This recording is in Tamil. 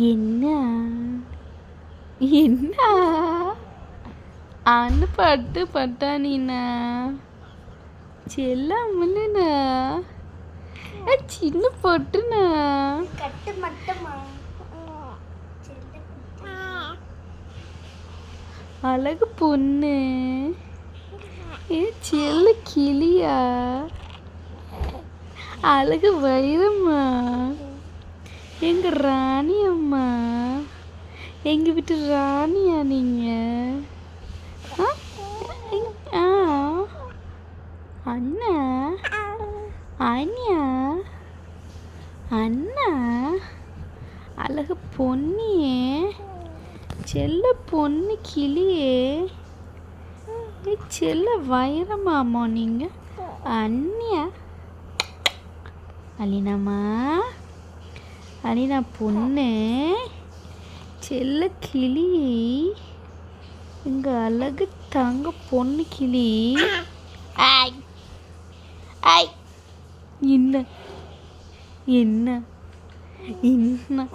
என்ன என்ன அண்ணு பட்டானிண்ணா செல்லாமண்ணா சின்ன பொட்டுண்ணா கட்டு மட்டுமா அழகு பொண்ணு செல்ல கிளியா அழகு வைரம்மா எங்க ராணி அம்மா எங்க வீட்டு ராணியா நீங்க அண்ணா அண்ணியா அண்ணா அழகு பொன்னியே செல்ல பொண்ணு கிளியே செல்ல வைரமாமா நீங்க அண்ணியா அலினாமா அலினா பொண்ணு செல்ல கிளி இங்க அழகு தங்க பொண்ணு கிளி ஆய் ஆய் என்ன என்ன என்ன